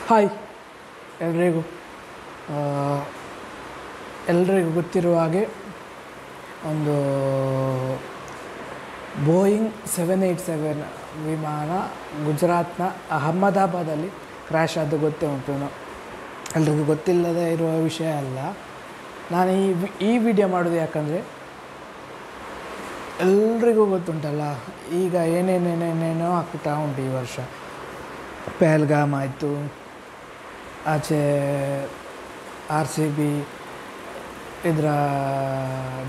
Hi ಎಲ್ರಿಗೂ ಎಲ್ರಿಗೂ ಗೊತ್ತಿರುವ ಹಾಗೆ ಒಂದು ಬೋಯಿಂಗ್ 787 ವಿಮಾನ ಗುಜರಾತ್ನ ಅಹಮದಾಬಾದಲ್ಲಿ ಕ್ರ್ಯಾಶ್ ಆದ್ದು ಗೊತ್ತೇ ಉಂಟು. ಎಲ್ರಿಗೂ ಗೊತ್ತಿಲ್ಲದೆ ಇರುವ ವಿಷಯ ಅಲ್ಲ. ನಾನು ಈ ವಿಡಿಯೋ ಮಾಡೋದು ಯಾಕಂದರೆ ಎಲ್ರಿಗೂ ಗೊತ್ತುಂಟಲ್ಲ, ಈಗ ಏನೇನೇನೇನೇನೋ ಆಗ್ತಾ ಉಂಟು ಈ ವರ್ಷ. ಪಹಲ್ಗಾಮ್ ಆಯಿತು, ಆಚೆ RCB ಇದರ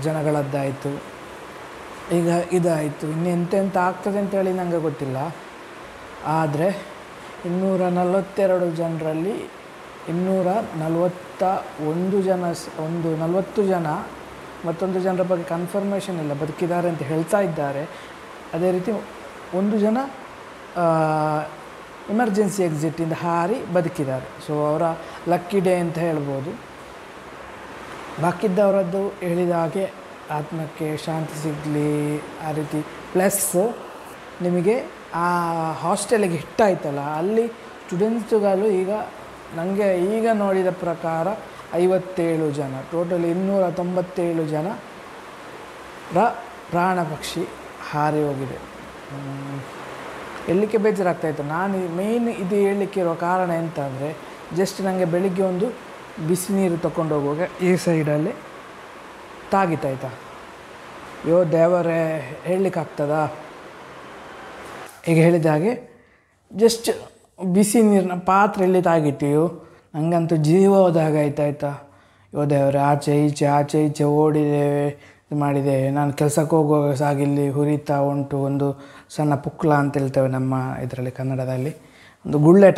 ಜನಗಳದ್ದಾಯಿತು, ಈಗ ಇದಾಯಿತು. ಇನ್ನೆಂತೆಂತ ಆಗ್ತದೆ ಅಂತೇಳಿ ನನಗೆ ಗೊತ್ತಿಲ್ಲ. ಆದರೆ 242 ಜನರಲ್ಲಿ 241 ಜನ 40 ಜನ ಮತ್ತೊಂದು ಜನರ ಬಗ್ಗೆ ಕನ್ಫರ್ಮೇಷನ್ ಇಲ್ಲ, ಬದುಕಿದ್ದಾರೆ ಅಂತ ಹೇಳ್ತಾ ಇದ್ದಾರೆ. ಅದೇ ರೀತಿ 1 ಜನ ಎಮರ್ಜೆನ್ಸಿ ಎಕ್ಸಿಟಿಂದ ಹಾರಿ ಬದುಕಿದ್ದಾರೆ. ಸೊ ಅವರ ಲಕ್ಕಿ ಡೇ ಅಂತ ಹೇಳ್ಬೋದು. ಬಾಕಿದ್ದವರದ್ದು ಹೇಳಿದ ಹಾಗೆ ಆತ್ಮಕ್ಕೆ ಶಾಂತಿ ಸಿಗಲಿ ಆ ರೀತಿ. ಪ್ಲಸ್ ನಿಮಗೆ ಆ ಹಾಸ್ಟೆಲಿಗೆ ಹಿಟ್ಟಾಯ್ತಲ್ಲ, ಅಲ್ಲಿ ಸ್ಟೂಡೆಂಟ್ಸುಗಳು ಈಗ ನನಗೆ ಈಗ ನೋಡಿದ ಪ್ರಕಾರ 57 ಜನ, ಟೋಟಲ್ 297 ಜನರ ಪ್ರಾಣ ಪಕ್ಷಿ ಹಾರಿ ಹೋಗಿದೆ. ಹೇಳಲಿಕ್ಕೆ ಬೇಜಾರಾಗ್ತಾಯಿತ್ತು. ನಾನು ಮೇಯ್ನ್ ಇದು ಹೇಳಲಿಕ್ಕೆ ಇರೋ ಕಾರಣ ಎಂತ ಅಂದರೆ, ಜಸ್ಟ್ ನನಗೆ ಬೆಳಿಗ್ಗೆ ಒಂದು ಬಿಸಿ ನೀರು ತಗೊಂಡು ಹೋಗುವಾಗ ಈ ಸೈಡಲ್ಲಿ ತಾಗಿತಾಯ್ತಾ, ಯೋ ದೇವರೇ ಹೇಳಲಿಕ್ಕಾಗ್ತದಾ. ಈಗ ಹೇಳಿದ ಹಾಗೆ ಜಸ್ಟ್ ಬಿಸಿ ನೀರಿನ ಪಾತ್ರೆಯಲ್ಲಿ ತಾಗಿಟ್ಟಿಯೋ, ನನಗಂತೂ ಜೀವ ಹೋದಾಗ ಆಯ್ತಾಯ್ತಾ. ಯೋ ದೇವರೇ, ಆಚೆ ಈಚೆ ಓಡಿದ್ದೇವೆ, ಇದು ಮಾಡಿದ್ದೇವೆ. ನಾನು ಕೆಲಸಕ್ಕೆ ಹೋಗುವಾಗ ಸಾಗಿಲ್ಲಿ ಹುರಿತಾ ಉಂಟು. ಒಂದು ಸಣ್ಣ ಪುಕ್ಲ ಅಂತ ಹೇಳ್ತೇವೆ ನಮ್ಮ ಇದರಲ್ಲಿ ಕನ್ನಡದಲ್ಲಿ, ಒಂದು ಗುಳ್ಳೆ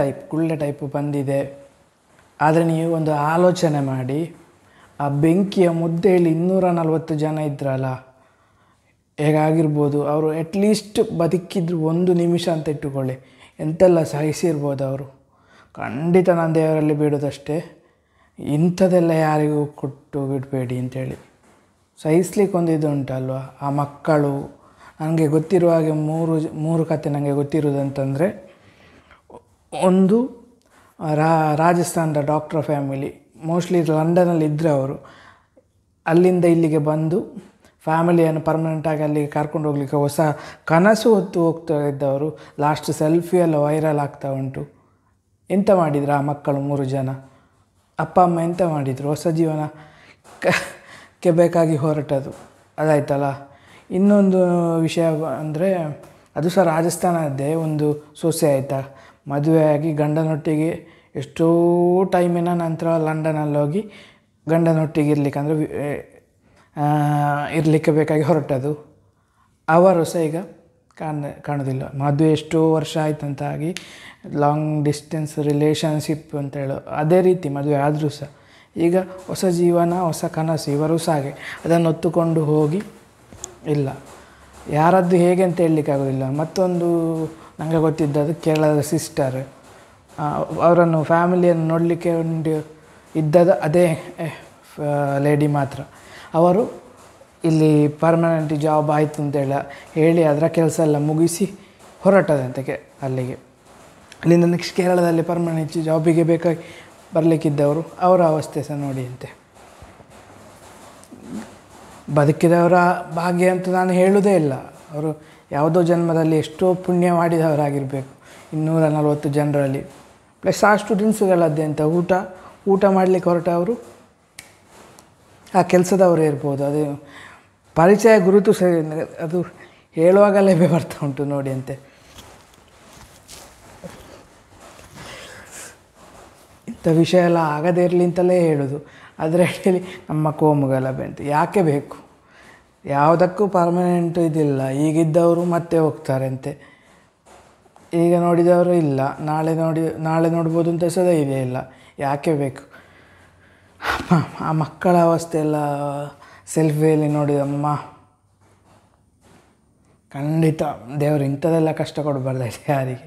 ಟೈಪ್ ಬಂದಿದೆ. ಆದರೆ ನೀವು ಒಂದು ಆಲೋಚನೆ ಮಾಡಿ, ಆ ಬೆಂಕಿಯ ಮುದ್ದೆಯಲ್ಲಿ 240 ಜನ ಇದ್ರಲ್ಲ, ಹೇಗಾಗಿರ್ಬೋದು ಅವರು. ಅಟ್ಲೀಸ್ಟ್ ಬದುಕಿದ್ರು 1 ನಿಮಿಷ ಅಂತ ಇಟ್ಟುಕೊಳ್ಳಿ, ಎಂತೆಲ್ಲ ಸಹಿಸಿರ್ಬೋದು ಅವರು. ಖಂಡಿತ ನಾನು ದೇವರಲ್ಲಿ ಬೇಡೋದಷ್ಟೇ, ಇಂಥದ್ದೆಲ್ಲ ಯಾರಿಗೂ ಕೊಟ್ಟು ಬಿಡಬೇಡಿ ಅಂಥೇಳಿ. ಸಹಿಸ್ಲಿಕ್ಕೆ ಒಂದು ಇದು ಉಂಟಲ್ವ. ಆ ಮಕ್ಕಳು, ನನಗೆ ಗೊತ್ತಿರುವ ಹಾಗೆ ಮೂರು ಕತೆ ನನಗೆ ಗೊತ್ತಿರೋದಂತಂದರೆ, ಒಂದು ರಾಜಸ್ಥಾನದ ಡಾಕ್ಟರ್ ಫ್ಯಾಮಿಲಿ, ಮೋಸ್ಟ್ಲಿ ಲಂಡನಲ್ಲಿ ಇದ್ದರೆ ಅವರು. ಅಲ್ಲಿಂದ ಇಲ್ಲಿಗೆ ಬಂದು ಫ್ಯಾಮಿಲಿಯನ್ನು ಪರ್ಮನೆಂಟಾಗಿ ಅಲ್ಲಿಗೆ ಕರ್ಕೊಂಡು ಹೋಗ್ಲಿಕ್ಕೆ ಹೊಸ ಕನಸು ಹೊತ್ತು ಹೋಗ್ತಾ ಇದ್ದವರು. ಲಾಸ್ಟ್ ಸೆಲ್ಫಿ ಎಲ್ಲ ವೈರಲ್ ಆಗ್ತಾ ಉಂಟು. ಎಂತ ಮಾಡಿದ್ರು ಆ ಮಕ್ಕಳು 3 ಜನ? ಅಪ್ಪ ಅಮ್ಮ ಎಂತ ಮಾಡಿದರು? ಹೊಸ ಜೀವನಕ್ಕೆ ಬೇಕಾಗಿ ಹೊರಟದು ಅದಾಯ್ತಲ್ಲ. ಇನ್ನೊಂದು ವಿಷಯ ಅಂದರೆ, ಅದು ಸಹ ರಾಜಸ್ಥಾನದ್ದೇ. ಒಂದು ಸೊಸೆ ಆಯಿತಾ, ಮದುವೆಯಾಗಿ ಗಂಡನೊಟ್ಟಿಗೆ ಎಷ್ಟೋ ಟೈಮಿನ ನಂತರ ಲಂಡನಲ್ಲಿ ಹೋಗಿ ಗಂಡನೊಟ್ಟಿಗೆ ಇರಲಿಕ್ಕೆ ಅಂದರೆ ಇರಲಿಕ್ಕೆ ಬೇಕಾಗಿ ಹೊರಟದು. ಅವರು ಸಹ ಈಗ ಕಾಣೋದಿಲ್ಲ. ಮದುವೆ ಎಷ್ಟೋ ವರ್ಷ ಆಯ್ತಂತಾಗಿ ಲಾಂಗ್ ಡಿಸ್ಟೆನ್ಸ್ ರಿಲೇಷನ್ಶಿಪ್ ಅಂತ ಹೇಳೋ ಅದೇ ರೀತಿ ಮದುವೆ ಆದರೂ ಸಹ ಈಗ ಹೊಸ ಜೀವನ, ಹೊಸ ಕನಸು. ಇವರು ಸಹ ಹಾಗೆ ಅದನ್ನು ಹೊತ್ತುಕೊಂಡು ಹೋಗಿ ಇಲ್ಲ. ಯಾರದ್ದು ಹೇಗೆ ಅಂತ ಹೇಳಲಿಕ್ಕಾಗೋದಿಲ್ಲ. ಮತ್ತೊಂದು ನನಗೆ ಗೊತ್ತಿದ್ದದು ಕೇರಳದ ಸಿಸ್ಟರ್, ಅವರನ್ನು ಫ್ಯಾಮಿಲಿಯನ್ನು ನೋಡಲಿಕ್ಕೆ ಇದ್ದದ್ದು ಅದೇ ಲೇಡಿ ಮಾತ್ರ. ಅವರು ಇಲ್ಲಿ ಪರ್ಮನೆಂಟ್ ಜಾಬ್ ಆಯಿತು ಅಂತೇಳಿ ಹೇಳಿ ಅದರ ಕೆಲಸ ಎಲ್ಲ ಮುಗಿಸಿ ಹೊರಟದಂತೆ ಅಲ್ಲಿಗೆ. ಅಲ್ಲಿಂದ ನೆಕ್ಸ್ಟ್ ಕೇರಳದಲ್ಲಿ ಪರ್ಮನೆಂಟ್ ಜಾಬಿಗೆ ಬೇಕಾಗಿ ಬರಲಿಕ್ಕಿದ್ದವರು, ಅವರ ಅವಸ್ಥೆ ಸಹ ನೋಡಿ ಅಂತೆ. ಬದುಕಿದವರ ಭಾಗ್ಯ ಅಂತ ನಾನು ಹೇಳುವುದೇ ಇಲ್ಲ. ಅವರು ಯಾವುದೋ ಜನ್ಮದಲ್ಲಿ ಎಷ್ಟೋ ಪುಣ್ಯ ಮಾಡಿದವರಾಗಿರಬೇಕು 240 ಜನರಲ್ಲಿ. ಪ್ಲಸ್ ಆ ಸ್ಟೂಡೆಂಟ್ಸ್ಗಳದ್ದೇ ಅಂತ ಊಟ ಮಾಡಲಿಕ್ಕೆ ಹೊರಟವರು ಆ ಕೆಲಸದವರೇ ಇರ್ಬೋದು. ಅದು ಪರಿಚಯ ಗುರುತು ಸರಿ, ಅದು ಹೇಳುವಾಗಲೇ ಬರ್ತಾ ಉಂಟು ನೋಡಿ ಅಂತೆ. ಇಂಥ ವಿಷಯ ಎಲ್ಲ ಆಗದೇ ಇರಲಿ ಅಂತಲೇ ಹೇಳೋದು. ಆದರೆ ಹೇಳಿ ನಮ್ಮ ಕೋಮುಗಲಭೆ ಅಂತ ಯಾಕೆ ಬೇಕು? ಯಾವುದಕ್ಕೂ ಪರ್ಮನೆಂಟು ಇದಿಲ್ಲ. ಈಗಿದ್ದವರು ಮತ್ತೆ ಹೋಗ್ತಾರೆ ಅಂತೆ. ಈಗ ನೋಡಿದವರು ಇಲ್ಲ, ನಾಳೆ ನೋಡ್ಬೋದು ಅಂತ ಸದಾ ಇದೆ ಇಲ್ಲ. ಯಾಕೆ ಬೇಕು? ಆ ಮಕ್ಕಳ ಅವಸ್ಥೆ ಎಲ್ಲ ಸೆಲ್ಫಿಯಲ್ಲಿ ನೋಡಿದಮ್ಮ, ಖಂಡಿತ ದೇವರು ಇಂಥದ್ದೆಲ್ಲ ಕಷ್ಟ ಕೊಡಬಾರ್ದಾಯ್ತು ಯಾರಿಗೆ.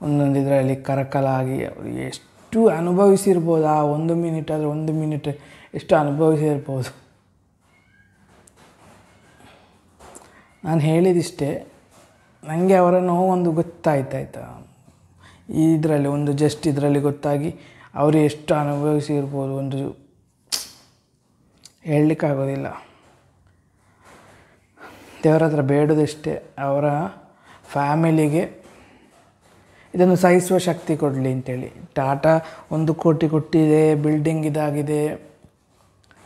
ಒಂದೊಂದು ಇದರಲ್ಲಿ ಕರಕಲಾಗಿ ಎಷ್ಟು ಅನುಭವಿಸಿರ್ಬೋದು. ಆ 1 ಮಿನಿಟ್ ಆದರೆ 1 ಮಿನಿಟ್ ಎಷ್ಟು ಅನುಭವಿಸಿರ್ಬೋದು. ನಾನು ಹೇಳಿದಿಷ್ಟೇ, ನನಗೆ ಅವರ ನೋವೊಂದು ಗೊತ್ತಾಯ್ತಾಯ್ತಾ. ಇದರಲ್ಲಿ ಒಂದು ಜಸ್ಟ್ ಇದರಲ್ಲಿ ಗೊತ್ತಾಗಿ ಅವರು ಎಷ್ಟು ಅನುಭವಿಸಿರ್ಬೋದು ಒಂದು ಹೇಳಲಿಕ್ಕಾಗೋದಿಲ್ಲ. ದೇವರ ಹತ್ರ ಬೇಡೋದಷ್ಟೇ ಅವರ ಫ್ಯಾಮಿಲಿಗೆ ಇದನ್ನು ಸಹಿಸುವ ಶಕ್ತಿ ಕೊಡಲಿ ಅಂತೇಳಿ. ಟಾಟಾ 1 ಕೋಟಿ ಕೊಟ್ಟಿದೆ, ಬಿಲ್ಡಿಂಗ್ ಇದಾಗಿದೆ,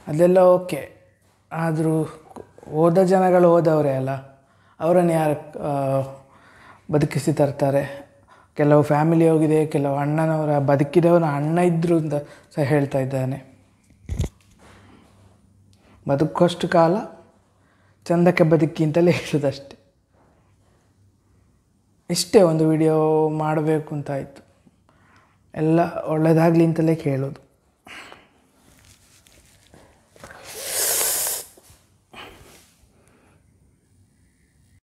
ಅದೆಲ್ಲ ಓಕೆ. ಆದರೂ ಹೋದ ಜನಗಳು ಹೋದವರೇ ಅಲ್ಲ, ಅವರನ್ನು ಯಾರು ಬದುಕಿಸಿ ತರ್ತಾರೆ? ಕೆಲವು ಫ್ಯಾಮಿಲಿ ಹೋಗಿದೆ, ಕೆಲವು ಅಣ್ಣನವರ ಬದುಕಿದವನ ಅಣ್ಣ ಇದ್ದರು ಅಂತ ಸಹ ಹೇಳ್ತಾ ಇದ್ದಾನೆ. ಬದುಕುವಷ್ಟು ಕಾಲ ಚಂದಕ್ಕೆ ಬದುಕಿ ಅಂತಲೇ ಹೇಳೋದಷ್ಟೆ. ಇಷ್ಟೇ ಒಂದು ವಿಡಿಯೋ ಮಾಡಬೇಕು ಅಂತಾಯಿತು. ಎಲ್ಲ ಒಳ್ಳೆಯದಾಗಲಿ ಅಂತಲೇ ಕೇಳೋದು.